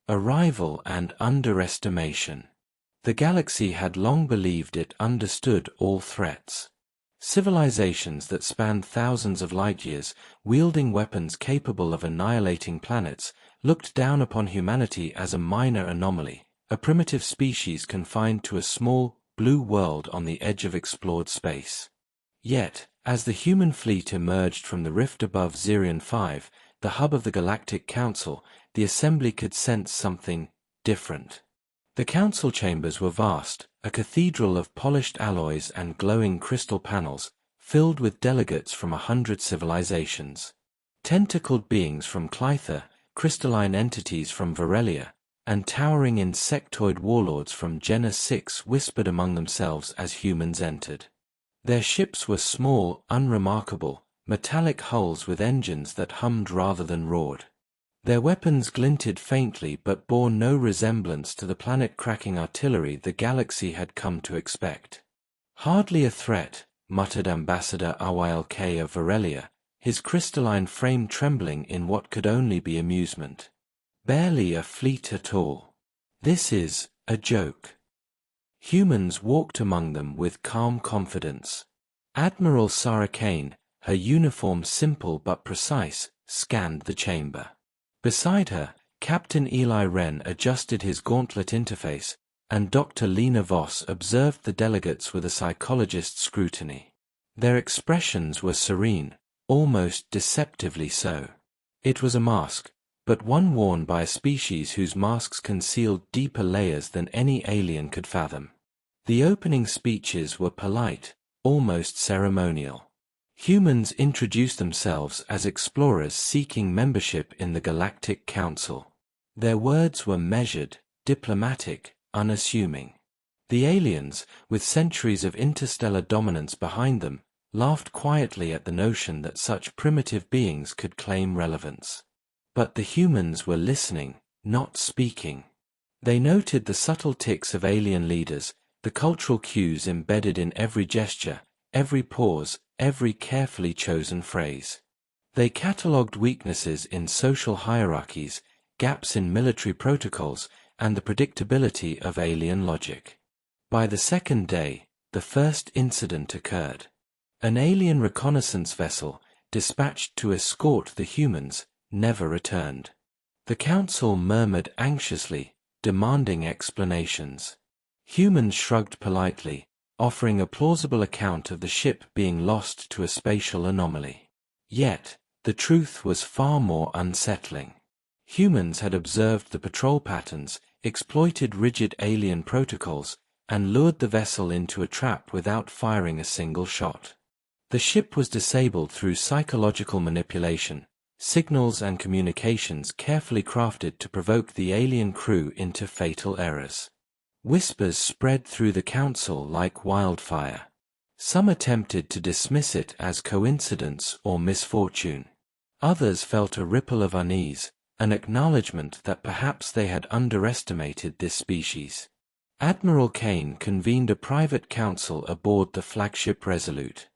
arrival and underestimation. The galaxy had long believed it understood all threats. Civilizations that spanned thousands of light-years, wielding weapons capable of annihilating planets, looked down upon humanity as a minor anomaly, a primitive species confined to a small, blue world on the edge of explored space. Yet, as the human fleet emerged from the rift above Zirion 5, the hub of the Galactic Council, the Assembly could sense something different. The council chambers were vast, a cathedral of polished alloys and glowing crystal panels, filled with delegates from 100 civilizations. Tentacled beings from Clytha, crystalline entities from Varelia, and towering insectoid warlords from Genus 6 whispered among themselves as humans entered. Their ships were small, unremarkable, metallic hulls with engines that hummed rather than roared. Their weapons glinted faintly but bore no resemblance to the planet-cracking artillery the galaxy had come to expect. "Hardly a threat," muttered Ambassador Awylk of Varelia, his crystalline frame trembling in what could only be amusement. "Barely a fleet at all. This is a joke." Humans walked among them with calm confidence. Admiral Sarah Kane, her uniform simple but precise, scanned the chamber. Beside her, Captain Eli Wren adjusted his gauntlet interface, and Dr. Lena Voss observed the delegates with a psychologist's scrutiny. Their expressions were serene, almost deceptively so. It was a mask, but one worn by a species whose masks concealed deeper layers than any alien could fathom. The opening speeches were polite, almost ceremonial. Humans introduced themselves as explorers seeking membership in the Galactic Council. Their words were measured, diplomatic, unassuming. The aliens, with centuries of interstellar dominance behind them, laughed quietly at the notion that such primitive beings could claim relevance. But the humans were listening, not speaking. They noted the subtle tics of alien leaders, the cultural cues embedded in every gesture, every pause, every carefully chosen phrase. They catalogued weaknesses in social hierarchies, gaps in military protocols, and the predictability of alien logic. By the second day, the first incident occurred. An alien reconnaissance vessel, dispatched to escort the humans, never returned. The council murmured anxiously, demanding explanations. Humans shrugged politely, offering a plausible account of the ship being lost to a spatial anomaly. Yet, the truth was far more unsettling. Humans had observed the patrol patterns, exploited rigid alien protocols, and lured the vessel into a trap without firing a single shot. The ship was disabled through psychological manipulation, signals and communications carefully crafted to provoke the alien crew into fatal errors. Whispers spread through the council like wildfire. Some attempted to dismiss it as coincidence or misfortune. Others felt a ripple of unease, an acknowledgement that perhaps they had underestimated this species. Admiral Kane convened a private council aboard the flagship Resolute.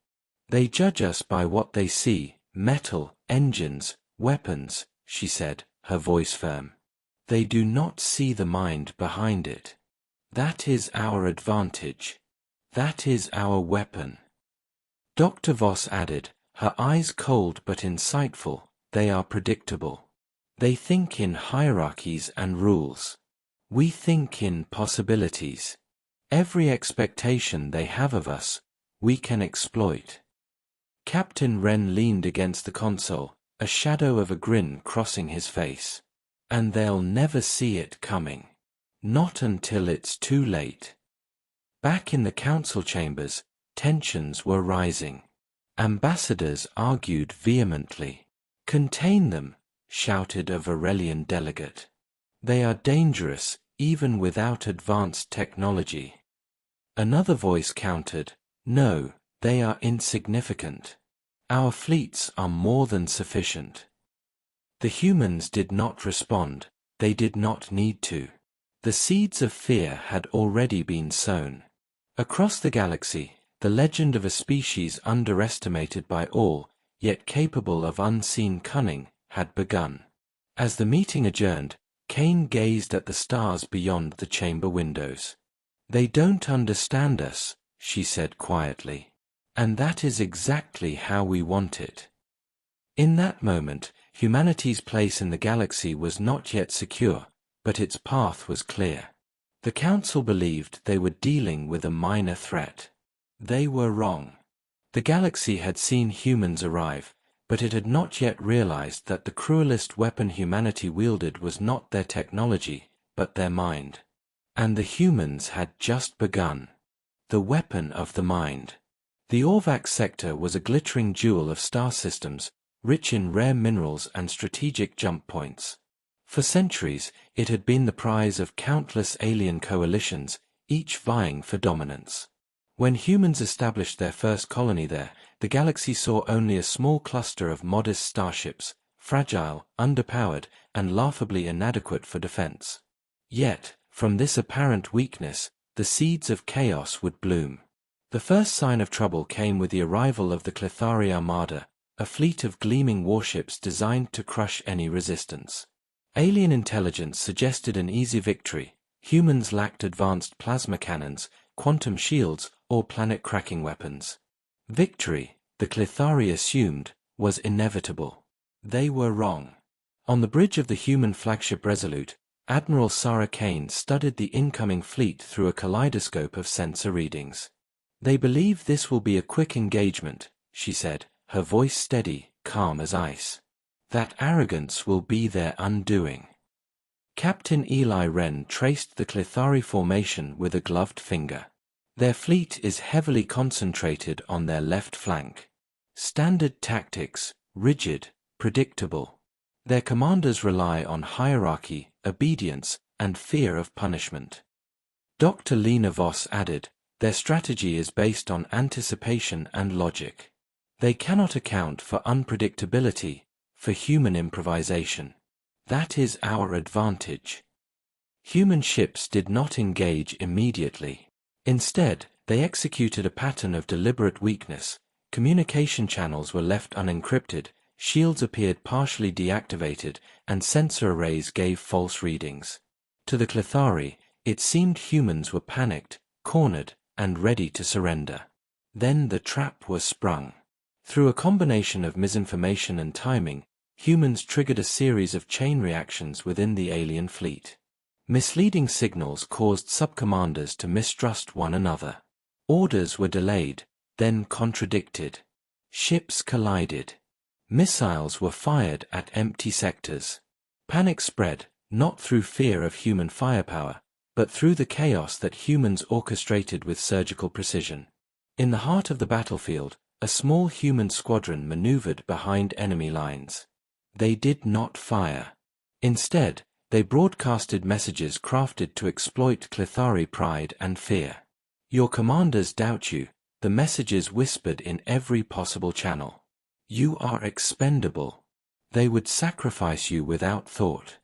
"They judge us by what they see, metal, engines, weapons," she said, her voice firm. "They do not see the mind behind it. That is our advantage. That is our weapon." Dr. Voss added, her eyes cold but insightful, "They are predictable. They think in hierarchies and rules. We think in possibilities. Every expectation they have of us, we can exploit." Captain Wren leaned against the console, a shadow of a grin crossing his face. "And they'll never see it coming. Not until it's too late." Back in the council chambers, tensions were rising. Ambassadors argued vehemently. "Contain them," shouted a Varelian delegate. "They are dangerous, even without advanced technology." Another voice countered, "No, they are insignificant. Our fleets are more than sufficient." The humans did not respond. They did not need to. The seeds of fear had already been sown. Across the galaxy, the legend of a species underestimated by all, yet capable of unseen cunning, had begun. As the meeting adjourned, Kane gazed at the stars beyond the chamber windows. "They don't understand us," she said quietly. "And that is exactly how we want it." In that moment, humanity's place in the galaxy was not yet secure, but its path was clear. The Council believed they were dealing with a minor threat. They were wrong. The galaxy had seen humans arrive, but it had not yet realized that the cruelest weapon humanity wielded was not their technology, but their mind. And the humans had just begun. The weapon of the mind. The Orvax sector was a glittering jewel of star systems, rich in rare minerals and strategic jump points. For centuries, it had been the prize of countless alien coalitions, each vying for dominance. When humans established their first colony there, the galaxy saw only a small cluster of modest starships, fragile, underpowered, and laughably inadequate for defense. Yet, from this apparent weakness, the seeds of chaos would bloom. The first sign of trouble came with the arrival of the Clethari Armada, a fleet of gleaming warships designed to crush any resistance. Alien intelligence suggested an easy victory. Humans lacked advanced plasma cannons, quantum shields, or planet-cracking weapons. Victory, the Clethari assumed, was inevitable. They were wrong. On the bridge of the human flagship Resolute, Admiral Sarah Kane studied the incoming fleet through a kaleidoscope of sensor readings. "They believe this will be a quick engagement," she said, her voice steady, calm as ice. "That arrogance will be their undoing." Captain Eli Wren traced the Clethari formation with a gloved finger. "Their fleet is heavily concentrated on their left flank. Standard tactics, rigid, predictable. Their commanders rely on hierarchy, obedience, and fear of punishment." Dr. Lena Voss added, "Their strategy is based on anticipation and logic. They cannot account for unpredictability, for human improvisation. That is our advantage." Human ships did not engage immediately. Instead, they executed a pattern of deliberate weakness. Communication channels were left unencrypted, shields appeared partially deactivated, and sensor arrays gave false readings. To the Clethari, it seemed humans were panicked, cornered, and ready to surrender. Then the trap was sprung. Through a combination of misinformation and timing, humans triggered a series of chain reactions within the alien fleet. Misleading signals caused subcommanders to mistrust one another. Orders were delayed, then contradicted. Ships collided. Missiles were fired at empty sectors. Panic spread, not through fear of human firepower, but through the chaos that humans orchestrated with surgical precision. In the heart of the battlefield, a small human squadron maneuvered behind enemy lines. They did not fire. Instead, they broadcasted messages crafted to exploit Clethari pride and fear. "Your commanders doubt you," the messages whispered in every possible channel. "You are expendable. They would sacrifice you without thought."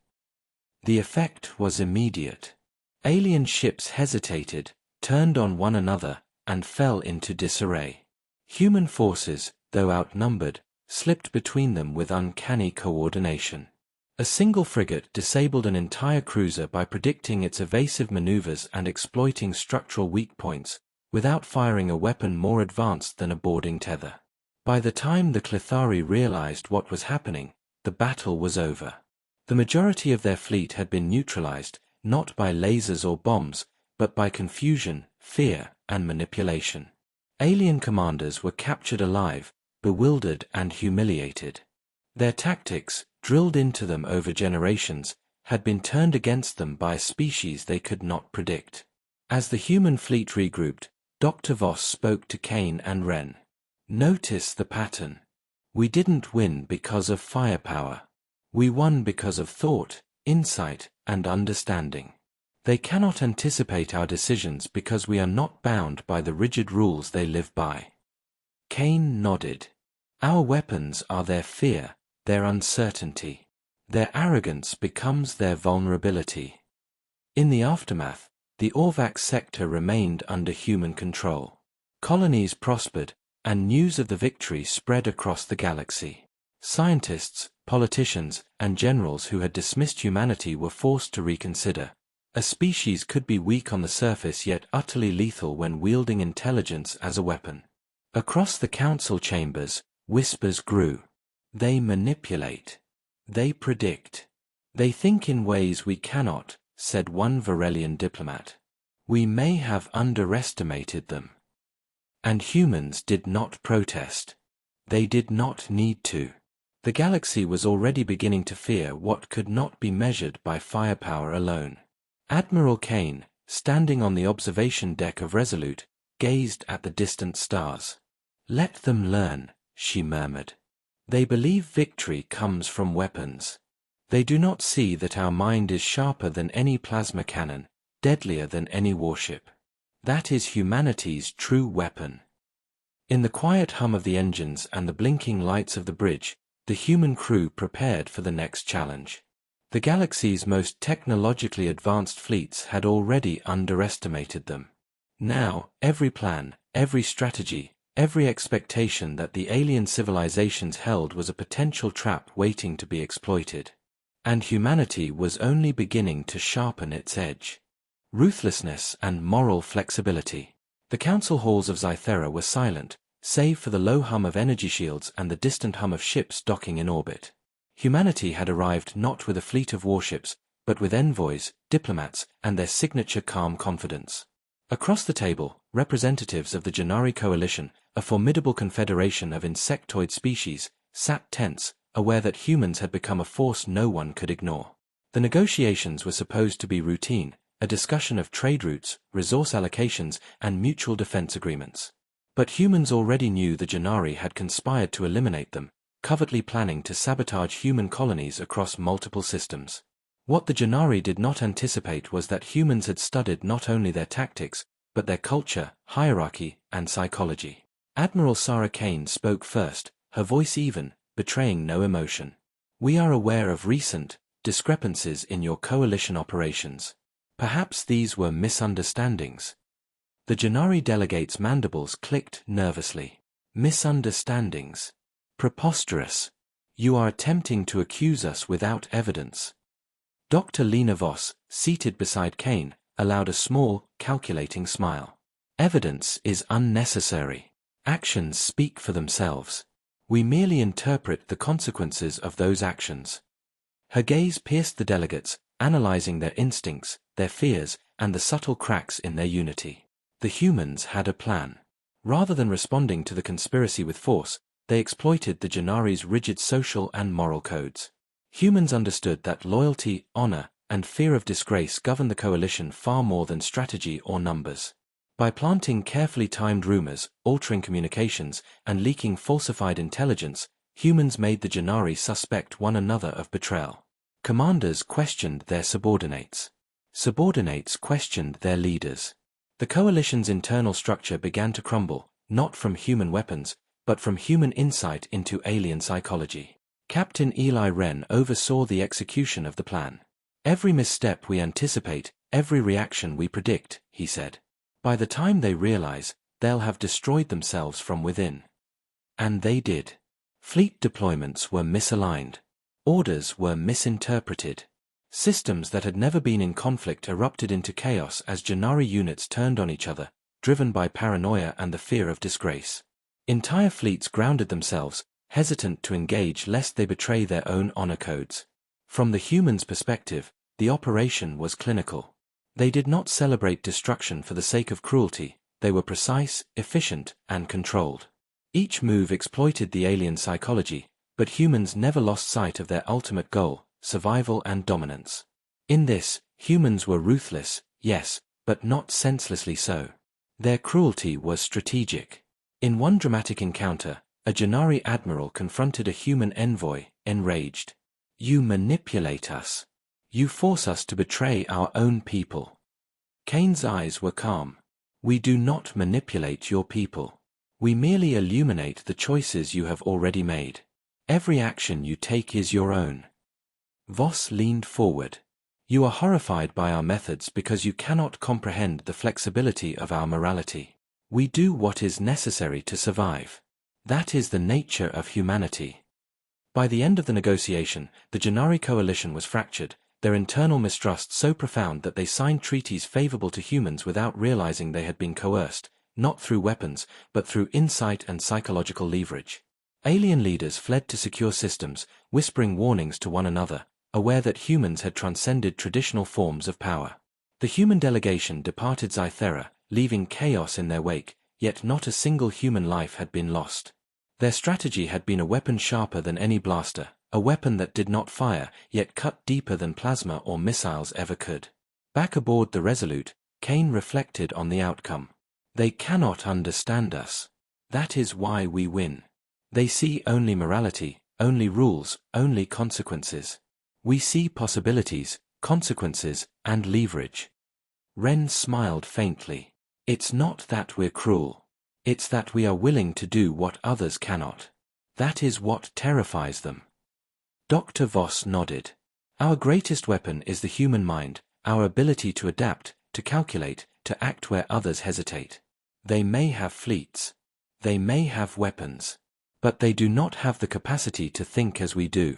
The effect was immediate. Alien ships hesitated, turned on one another, and fell into disarray. Human forces, though outnumbered, slipped between them with uncanny coordination. A single frigate disabled an entire cruiser by predicting its evasive maneuvers and exploiting structural weak points, without firing a weapon more advanced than a boarding tether. By the time the Clethari realized what was happening, the battle was over. The majority of their fleet had been neutralized, not by lasers or bombs, but by confusion, fear, and manipulation. Alien commanders were captured alive, bewildered and humiliated. Their tactics, drilled into them over generations, had been turned against them by a species they could not predict. As the human fleet regrouped, Dr. Voss spoke to Kane and Wren. "Notice the pattern. We didn't win because of firepower. We won because of thought, insight, and understanding. They cannot anticipate our decisions because we are not bound by the rigid rules they live by." Kane nodded. "Our weapons are their fear, their uncertainty. Their arrogance becomes their vulnerability." In the aftermath, the Orvax sector remained under human control. Colonies prospered, and news of the victory spread across the galaxy. Scientists, politicians, and generals who had dismissed humanity were forced to reconsider. A species could be weak on the surface yet utterly lethal when wielding intelligence as a weapon. Across the council chambers, whispers grew. They manipulate. They predict. They think in ways we cannot, said one Varelian diplomat. We may have underestimated them. And humans did not protest. They did not need to. The galaxy was already beginning to fear what could not be measured by firepower alone. Admiral Kane, standing on the observation deck of Resolute, gazed at the distant stars. Let them learn, she murmured. They believe victory comes from weapons. They do not see that our mind is sharper than any plasma cannon, deadlier than any warship. That is humanity's true weapon. In the quiet hum of the engines and the blinking lights of the bridge, the human crew prepared for the next challenge. The galaxy's most technologically advanced fleets had already underestimated them. Now, every plan, every strategy, every expectation that the alien civilizations held was a potential trap waiting to be exploited. And humanity was only beginning to sharpen its edge. Ruthlessness and moral flexibility. The council halls of Zythera were silent, save for the low hum of energy shields and the distant hum of ships docking in orbit. Humanity had arrived not with a fleet of warships, but with envoys, diplomats, and their signature calm confidence. Across the table, representatives of the Janari coalition, a formidable confederation of insectoid species, sat tense, aware that humans had become a force no one could ignore. The negotiations were supposed to be routine, a discussion of trade routes, resource allocations, and mutual defense agreements. But humans already knew the Janari had conspired to eliminate them, covertly planning to sabotage human colonies across multiple systems. What the Janari did not anticipate was that humans had studied not only their tactics, but their culture, hierarchy, and psychology. Admiral Sarah Kane spoke first, her voice even, betraying no emotion. We are aware of recent discrepancies in your coalition operations. Perhaps these were misunderstandings. The Janari delegate's mandibles clicked nervously. Misunderstandings. Preposterous. You are attempting to accuse us without evidence. Dr. Lena Voss, seated beside Kane, allowed a small, calculating smile. Evidence is unnecessary. Actions speak for themselves. We merely interpret the consequences of those actions. Her gaze pierced the delegates, analyzing their instincts, their fears, and the subtle cracks in their unity. The humans had a plan. Rather than responding to the conspiracy with force, they exploited the Janari's rigid social and moral codes. Humans understood that loyalty, honor, and fear of disgrace governed the coalition far more than strategy or numbers. By planting carefully timed rumors, altering communications, and leaking falsified intelligence, humans made the Janari suspect one another of betrayal. Commanders questioned their subordinates. Subordinates questioned their leaders. The coalition's internal structure began to crumble, not from human weapons, but from human insight into alien psychology. Captain Eli Wren oversaw the execution of the plan. Every misstep we anticipate, every reaction we predict, he said. By the time they realize, they'll have destroyed themselves from within. And they did. Fleet deployments were misaligned. Orders were misinterpreted. Systems that had never been in conflict erupted into chaos as Janari units turned on each other, driven by paranoia and the fear of disgrace. Entire fleets grounded themselves, hesitant to engage lest they betray their own honor codes. From the humans' perspective, the operation was clinical. They did not celebrate destruction for the sake of cruelty, they were precise, efficient, and controlled. Each move exploited the alien psychology, but humans never lost sight of their ultimate goal, survival and dominance. In this, humans were ruthless, yes, but not senselessly so. Their cruelty was strategic. In one dramatic encounter, a Janari admiral confronted a human envoy, enraged. You manipulate us. You force us to betray our own people. Kane's eyes were calm. We do not manipulate your people. We merely illuminate the choices you have already made. Every action you take is your own. Voss leaned forward. You are horrified by our methods because you cannot comprehend the flexibility of our morality. We do what is necessary to survive. That is the nature of humanity. By the end of the negotiation, the Janari coalition was fractured, their internal mistrust so profound that they signed treaties favorable to humans without realizing they had been coerced, not through weapons, but through insight and psychological leverage. Alien leaders fled to secure systems, whispering warnings to one another, aware that humans had transcended traditional forms of power. The human delegation departed Zythera, leaving chaos in their wake, yet not a single human life had been lost. Their strategy had been a weapon sharper than any blaster, a weapon that did not fire, yet cut deeper than plasma or missiles ever could. Back aboard the Resolute, Kane reflected on the outcome. They cannot understand us. That is why we win. They see only morality, only rules, only consequences. We see possibilities, consequences, and leverage. Ren smiled faintly. It's not that we're cruel. It's that we are willing to do what others cannot. That is what terrifies them. Dr. Voss nodded. Our greatest weapon is the human mind, our ability to adapt, to calculate, to act where others hesitate. They may have fleets. They may have weapons. But they do not have the capacity to think as we do.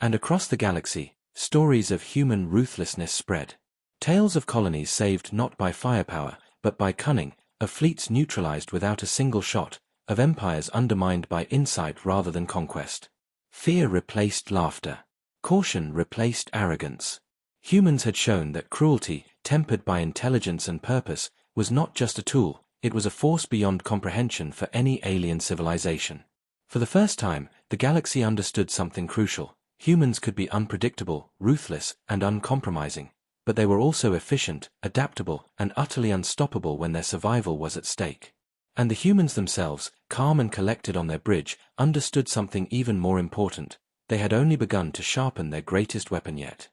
And across the galaxy, stories of human ruthlessness spread. Tales of colonies saved not by firepower, but by cunning, of fleets neutralized without a single shot, of empires undermined by insight rather than conquest. Fear replaced laughter. Caution replaced arrogance. Humans had shown that cruelty, tempered by intelligence and purpose, was not just a tool, it was a force beyond comprehension for any alien civilization. For the first time, the galaxy understood something crucial. Humans could be unpredictable, ruthless, and uncompromising, but they were also efficient, adaptable, and utterly unstoppable when their survival was at stake. And the humans themselves, calm and collected on their bridge, understood something even more important. They had only begun to sharpen their greatest weapon yet.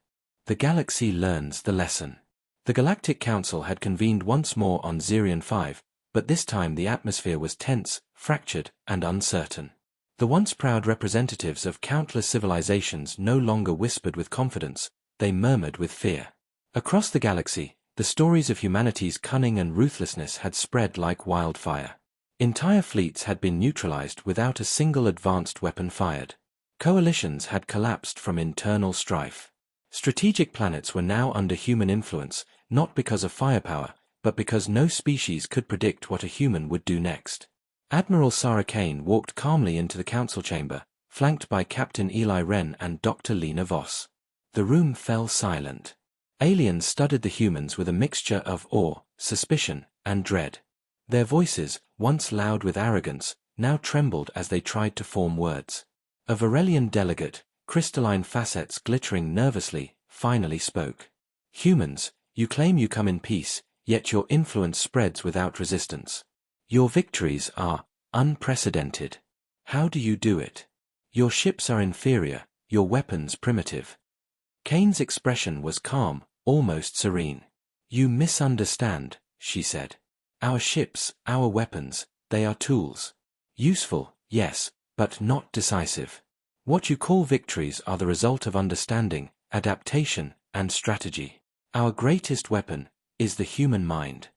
The galaxy learns the lesson. The Galactic Council had convened once more on Zirion 5, but this time the atmosphere was tense, fractured, and uncertain. The once proud representatives of countless civilizations no longer whispered with confidence, they murmured with fear. Across the galaxy, the stories of humanity's cunning and ruthlessness had spread like wildfire. Entire fleets had been neutralized without a single advanced weapon fired. Coalitions had collapsed from internal strife. Strategic planets were now under human influence, not because of firepower, but because no species could predict what a human would do next. Admiral Sarah Kane walked calmly into the council chamber, flanked by Captain Eli Wren and Dr. Lena Voss. The room fell silent. Aliens studied the humans with a mixture of awe, suspicion, and dread. Their voices, once loud with arrogance, now trembled as they tried to form words. A Varelian delegate, crystalline facets glittering nervously, finally spoke. Humans, you claim you come in peace, yet your influence spreads without resistance. Your victories are unprecedented. How do you do it? Your ships are inferior, your weapons primitive. Kane's expression was calm, almost serene. You misunderstand, she said. Our ships, our weapons, they are tools. Useful, yes, but not decisive. What you call victories are the result of understanding, adaptation, and strategy. Our greatest weapon is the human mind.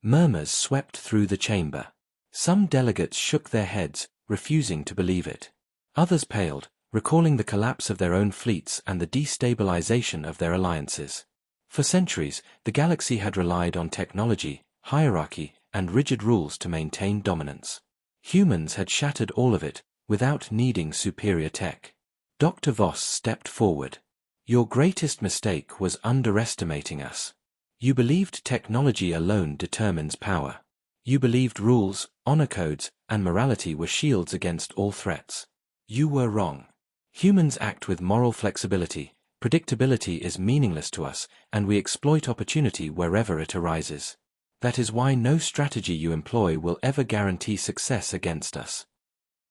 Murmurs swept through the chamber. Some delegates shook their heads, refusing to believe it. Others paled, recalling the collapse of their own fleets and the destabilization of their alliances. For centuries, the galaxy had relied on technology, hierarchy, and rigid rules to maintain dominance. Humans had shattered all of it, without needing superior tech. Dr. Voss stepped forward. Your greatest mistake was underestimating us. You believed technology alone determines power. You believed rules, honor codes, and morality were shields against all threats. You were wrong. Humans act with moral flexibility, predictability is meaningless to us, and we exploit opportunity wherever it arises. That is why no strategy you employ will ever guarantee success against us.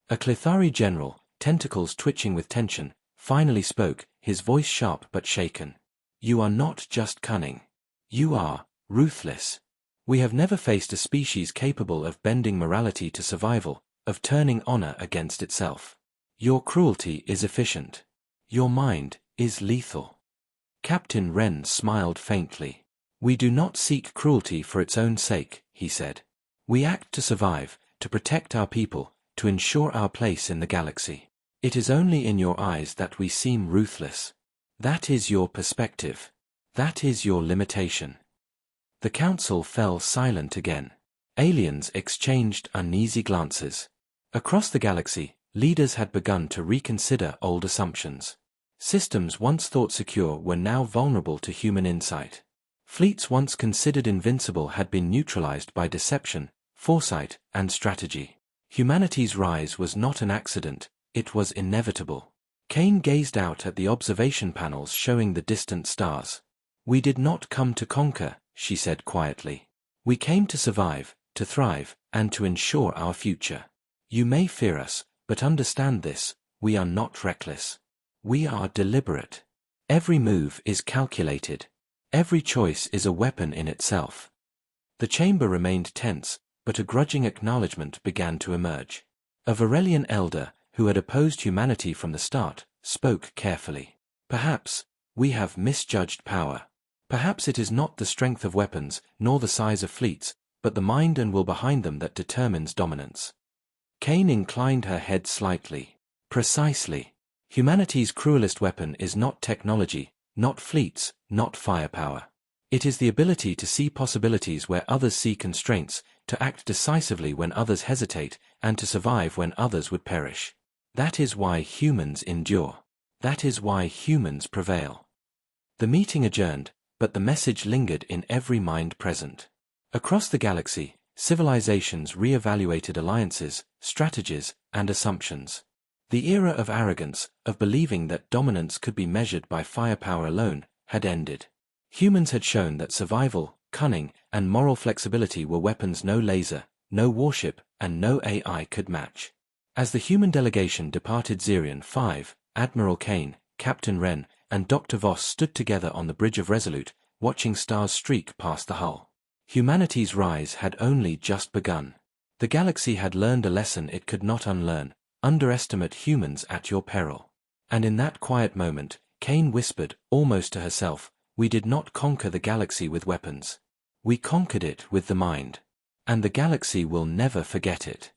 A Clithari general, tentacles twitching with tension, finally spoke, his voice sharp but shaken. You are not just cunning. You are ruthless. We have never faced a species capable of bending morality to survival, of turning honor against itself. Your cruelty is efficient. Your mind is lethal. Captain Wren smiled faintly. We do not seek cruelty for its own sake, he said. We act to survive, to protect our people, to ensure our place in the galaxy. It is only in your eyes that we seem ruthless. That is your perspective. That is your limitation. The council fell silent again. Aliens exchanged uneasy glances. Across the galaxy, leaders had begun to reconsider old assumptions. Systems once thought secure were now vulnerable to human insight. Fleets once considered invincible had been neutralized by deception, foresight, and strategy. Humanity's rise was not an accident, it was inevitable. Kane gazed out at the observation panels showing the distant stars. "We did not come to conquer," she said quietly. "We came to survive, to thrive, and to ensure our future. You may fear us, but understand this, we are not reckless. We are deliberate. Every move is calculated. Every choice is a weapon in itself." The chamber remained tense, but a grudging acknowledgement began to emerge. A Varelian elder, who had opposed humanity from the start, spoke carefully. "Perhaps we have misjudged power. Perhaps it is not the strength of weapons, nor the size of fleets, but the mind and will behind them that determines dominance." Kane inclined her head slightly. "Precisely. Humanity's cruelest weapon is not technology, not fleets, not firepower. It is the ability to see possibilities where others see constraints, to act decisively when others hesitate, and to survive when others would perish. That is why humans endure. That is why humans prevail." The meeting adjourned, but the message lingered in every mind present. Across the galaxy, civilizations re-evaluated alliances, strategies, and assumptions. The era of arrogance, of believing that dominance could be measured by firepower alone, had ended. Humans had shown that survival, cunning, and moral flexibility were weapons no laser, no warship, and no AI could match. As the human delegation departed Zerion 5, Admiral Kane, Captain Wren, and Dr. Voss stood together on the bridge of Resolute, watching stars streak past the hull. Humanity's rise had only just begun. The galaxy had learned a lesson it could not unlearn: underestimate humans at your peril. And in that quiet moment, Kane whispered, almost to herself, "We did not conquer the galaxy with weapons. We conquered it with the mind. And the galaxy will never forget it."